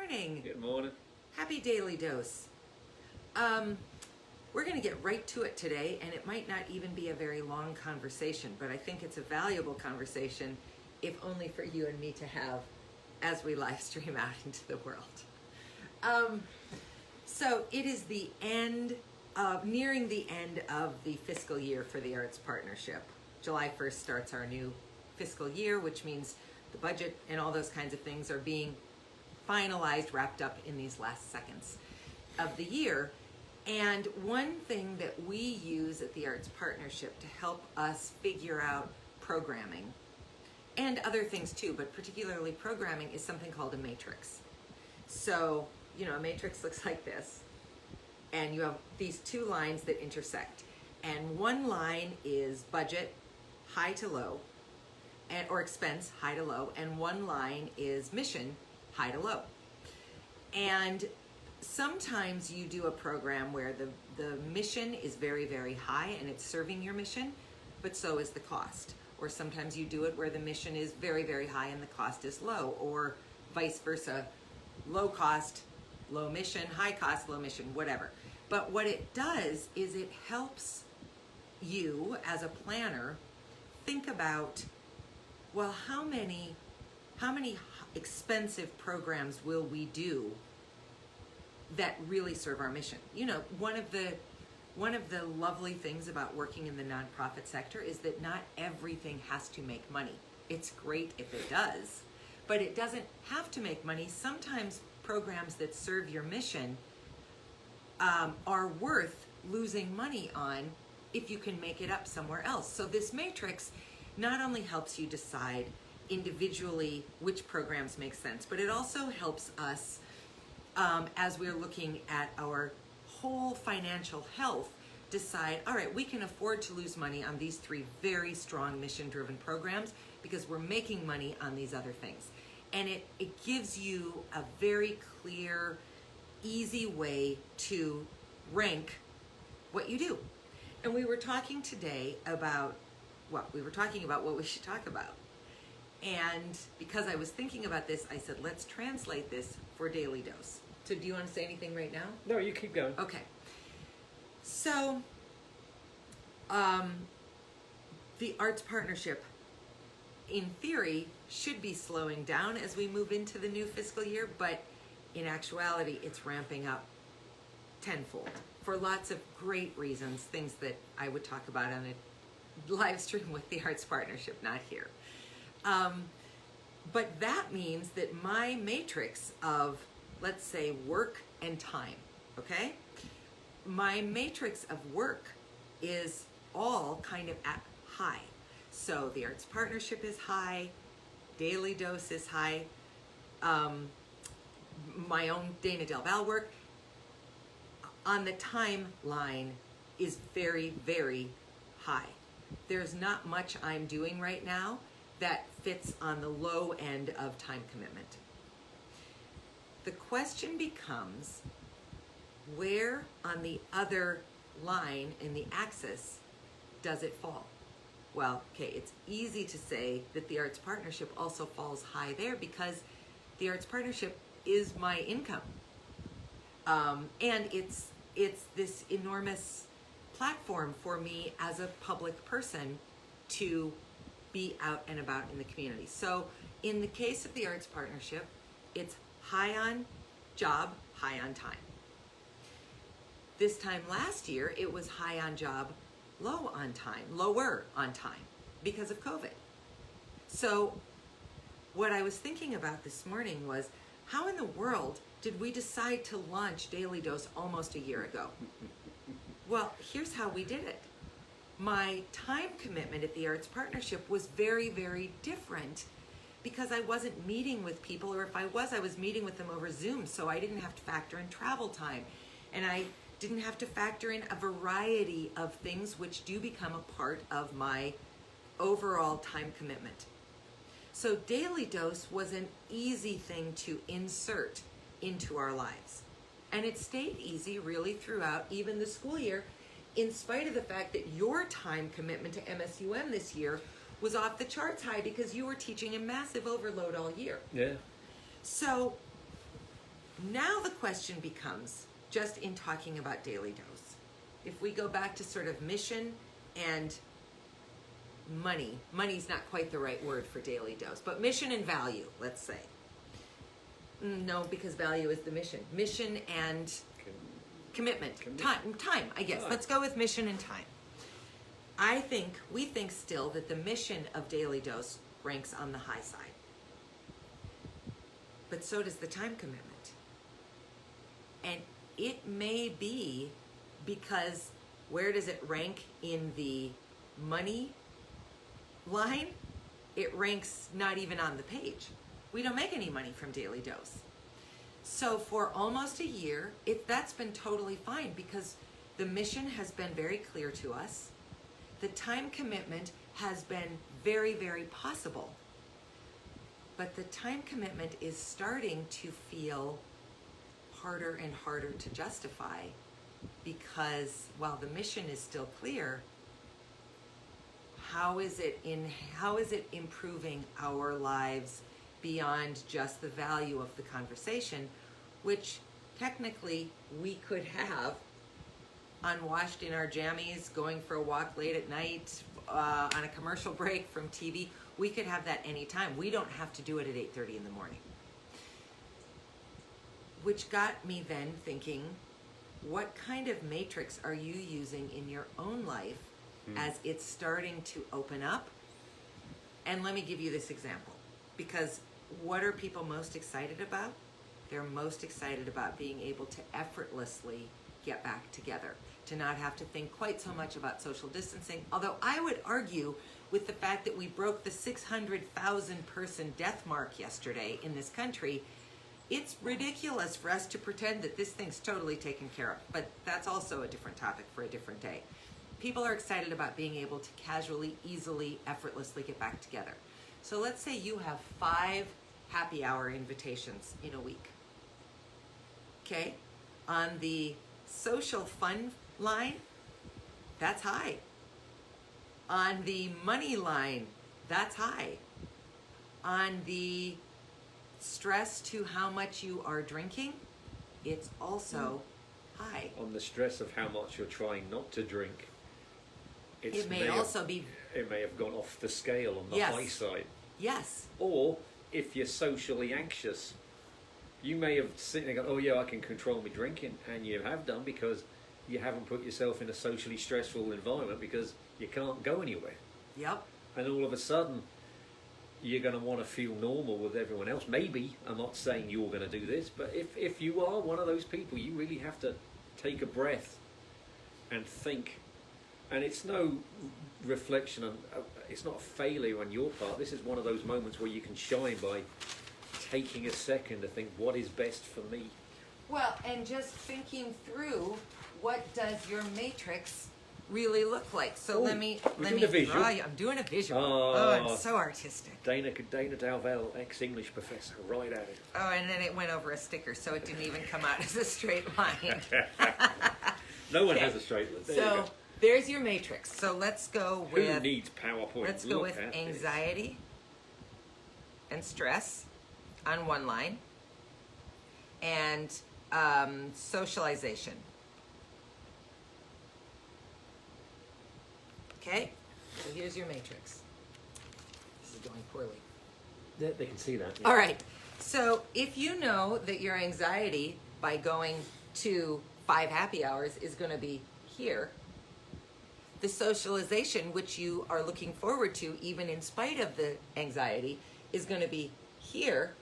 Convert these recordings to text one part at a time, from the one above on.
morning. Good morning. Happy Daily Dose. We're going to get right to it today, and it might not even be a very long conversation, but I think it's a valuable conversation, if only for you and me to have as we live stream out into the world. So it is the end of, nearing the end of the fiscal year for the Arts Partnership. July 1st starts our new fiscal year, which means the budget and all those kinds of things are being finalized, wrapped up in these last seconds of the year. And one thing that we use at the Arts Partnership to help us figure out programming, and other things too, but particularly programming, is something called a matrix. So, you know, a matrix looks like this, and you have these two lines that intersect. And one line is budget, high to low, or expense, high to low, and one line is mission, high to low. And sometimes you do a program where the mission is very, very high and it's serving your mission, but so is the cost. Or sometimes you do it where the mission is very, very high and the cost is low, or vice versa, low cost, low mission, high cost, low mission, whatever. But what it does is it helps you as a planner think about, well, how many expensive programs will we do that really serve our mission? You know, one of the lovely things about working in the nonprofit sector is that not everything has to make money. It's great if it does, but it doesn't have to make money. Sometimes programs that serve your mission are worth losing money on if you can make it up somewhere else. So this matrix not only helps you decide individually which programs make sense, but it also helps us as we're looking at our whole financial health, decide, all right, we can afford to lose money on these three very strong mission-driven programs because we're making money on these other things. And it gives you a very clear, easy way to rank what you do. And we were talking today about, what we should talk about. And because I was thinking about this, I said, let's translate this for Daily Dose. So do you want to say anything right now? No, you keep going. Okay. So, the Arts Partnership, in theory, should be slowing down as we move into the new fiscal year, but in actuality, it's ramping up tenfold for lots of great reasons, things that I would talk about on a live stream with the Arts Partnership, not here. But that means that my matrix of, let's say, work and time, okay? My matrix of work is all kind of at high. So the Arts Partnership is high, Daily Dose is high, my own Dana Del Val work on the timeline is very, very high. There's not much I'm doing right now that fits on the low end of time commitment. The question becomes, where on the other line in the axis does it fall? Well, okay, it's easy to say that the Arts Partnership also falls high there because the Arts Partnership is my income. And it's this enormous platform for me as a public person to be out and about in the community. So in the case of the Arts Partnership, it's high on job, high on time. This time last year, it was high on job, lower on time because of COVID. So what I was thinking about this morning was, how in the world did we decide to launch Daily Dose almost a year ago? Well, here's how we did it. My time commitment at the Arts Partnership was very, very different because I wasn't meeting with people, or if I was meeting with them over Zoom, so I didn't have to factor in travel time. And I didn't have to factor in a variety of things which do become a part of my overall time commitment. So Daily Dose was an easy thing to insert into our lives. And it stayed easy really throughout even the school year, in spite of the fact that your time commitment to MSUM this year was off the charts high because you were teaching a massive overload all year. Yeah. So Now the question becomes, just in talking about daily dose, if we go back to sort of mission and money's not quite the right word for daily dose, but mission and value, let's say. No, because value is the mission. Mission and commitment. Time, I guess. Let's go with mission and time. We think still that the mission of daily dose ranks on the high side. But so does the time commitment. And it may be because where does it rank in the money line? It ranks not even on the page. We don't make any money from daily dose. So for almost a year, that's been totally fine because the mission has been very clear to us. The time commitment has been very, very possible. But the time commitment is starting to feel harder and harder to justify because while the mission is still clear, how is it improving our lives beyond just the value of the conversation, which technically we could have unwashed in our jammies, going for a walk late at night, on a commercial break from TV. We could have that anytime. We don't have to do it at 8:30 in the morning. Which got me then thinking, what kind of matrix are you using in your own life as it's starting to open up? And let me give you this example, because what are people most excited about? They're most excited about being able to effortlessly get back together, to not have to think quite so much about social distancing. Although I would argue with the fact that we broke the 600,000 person death mark yesterday in this country, it's ridiculous for us to pretend that this thing's totally taken care of. But that's also a different topic for a different day. People are excited about being able to casually, easily, effortlessly get back together. So let's say you have 5 happy hour invitations in a week. Okay? On the social fun line, that's high. On the money line, that's high. On the stress to how much you are drinking, it's also high. On the stress of how much you're trying not to drink, it may also be... It may have gone off the scale on the high side. Yes. Or if you're socially anxious, you may have sitting there going, oh yeah, I can control my drinking, and you have done because you haven't put yourself in a socially stressful environment because you can't go anywhere. Yep. And all of a sudden, you're going to want to feel normal with everyone else. Maybe, I'm not saying you're going to do this, but if you are one of those people, you really have to take a breath and think. And it's no reflection on, it's not a failure on your part. This is one of those moments where you can shine by taking a second to think, what is best for me? Well, and just thinking through, what does your matrix really look like? So let me draw you. I'm doing a visual. Oh, I'm so artistic. Dana Dalvell, ex-English professor, right at it. Oh, and then it went over a sticker, so it didn't even come out as a straight line. No one has a straight line. So there's your matrix. So let's go with... Who needs PowerPoint? Let's go with anxiety and stress on one line, and socialization. Okay, so here's your matrix. This is going poorly. They can see that. Yeah. All right, so if you know that your anxiety by going to 5 happy hours is going to be here, the socialization, which you are looking forward to even in spite of the anxiety, is going to be here.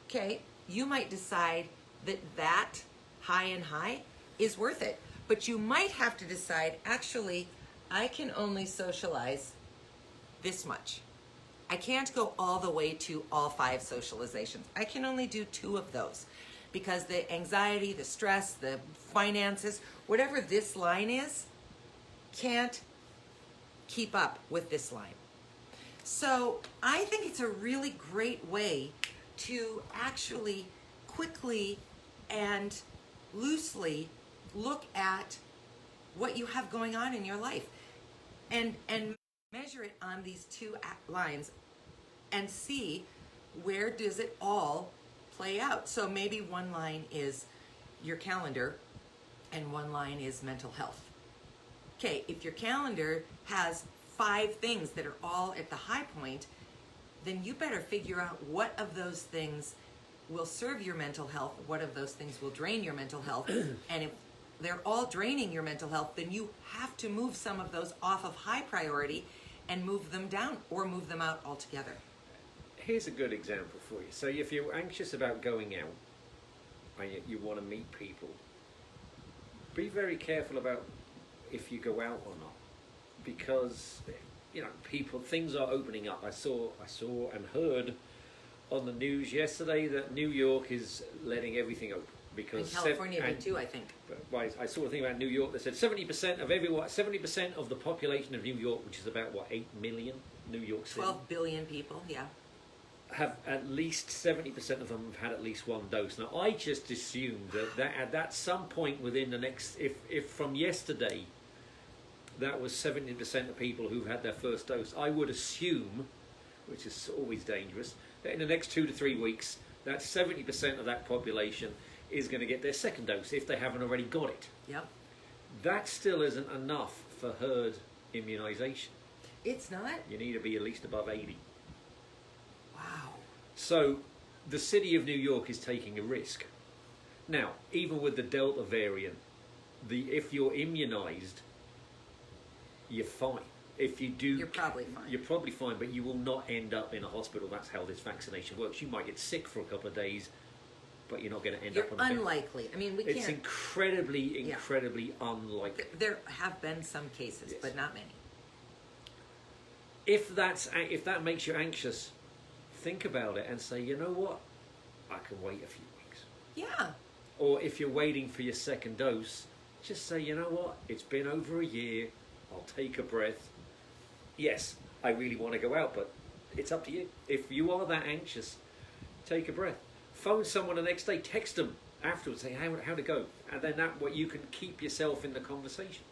Okay, you might decide that high and high is worth it. But you might have to decide, actually, I can only socialize this much. I can't go all the way to all 5 socializations. I can only do 2 of those because the anxiety, the stress, the finances, whatever this line is, can't keep up with this line. So I think it's a really great way to actually quickly and loosely look at what you have going on in your life and measure it on these 2 lines and see where does it all play out. So maybe one line is your calendar and one line is mental health. Okay, if your calendar has 5 things that are all at the high point, then you better figure out what of those things will serve your mental health, what of those things will drain your mental health. And if they're all draining your mental health, then you have to move some of those off of high priority and move them down or move them out altogether. Here's a good example for you. So if you're anxious about going out and you want to meet people, be very careful about if you go out or not, because things are opening up. I saw and heard on the news yesterday that New York is letting everything open because In California did too, I think. I saw a thing about New York that said 70% of the population of New York, which is about 8 million, New York City, 12 billion people, yeah. have at least 70% of them have had at least one dose. Now, I just assumed that at some point within the next, if from yesterday, that was 70% of people who've had their first dose, I would assume, which is always dangerous, that in the next 2 to 3 weeks, that 70% of that population is going to get their second dose if they haven't already got it. Yep. That still isn't enough for herd immunization. It's not? You need to be at least above 80. Wow. So the city of New York is taking a risk. Now, even with the Delta variant, if you're immunized, you're fine. If you do, You're probably fine. You're probably fine, but you will not end up in a hospital. That's how this vaccination works. You might get sick for a couple of days, but you're not going to end You're up on a bed. unlikely. I mean, we It's can't. incredibly unlikely. There have been some cases, Yes. but not many. If that makes you anxious, think about it and say, you know what, I can wait a few weeks. Yeah. Or if you're waiting for your second dose, just say, you know what, it's been over a year, I'll take a breath. Yes, I really want to go out, but it's up to you. If you are that anxious, take a breath. Phone someone the next day, text them afterwards, say how'd it go? And then that way you can keep yourself in the conversation.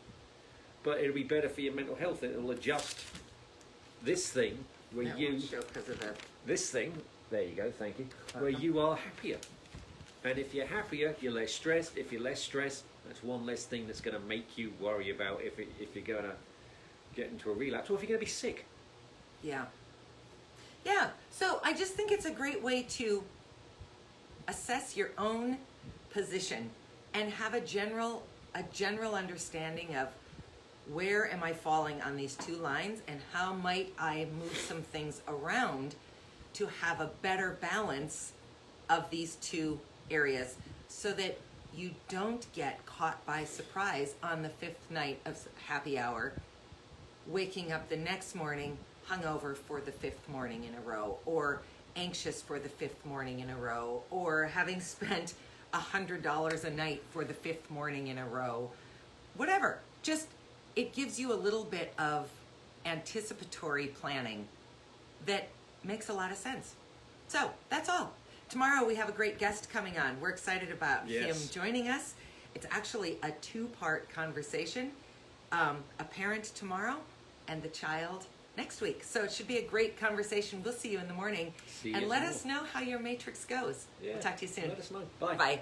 But it'll be better for your mental health. It'll adjust this thing where That you... won't show 'cause of the... This thing, there you go, thank you, where you are happier. And if you're happier, you're less stressed. If you're less stressed, that's one less thing that's going to make you worry about if you're going to get into a relapse or if you're going to be sick. Yeah. Yeah. So I just think it's a great way to assess your own position and have a general understanding of where am I falling on these 2 lines and how might I move some things around to have a better balance of these 2 areas so that you don't get caught by surprise on the 5th night of happy hour, waking up the next morning hungover for the 5th morning in a row, or anxious for the 5th morning in a row, or having spent $100 a night for the 5th morning in a row. Whatever. Just, it gives you a little bit of anticipatory planning that makes a lot of sense. So, that's all. Tomorrow we have a great guest coming on. We're excited about him joining us. It's actually a 2-part conversation. A parent tomorrow and the child next week. So it should be a great conversation. We'll see you in the morning. See you and let tomorrow. us know how your matrix goes. Yeah. We'll talk to you soon. Let us know. Bye. Bye.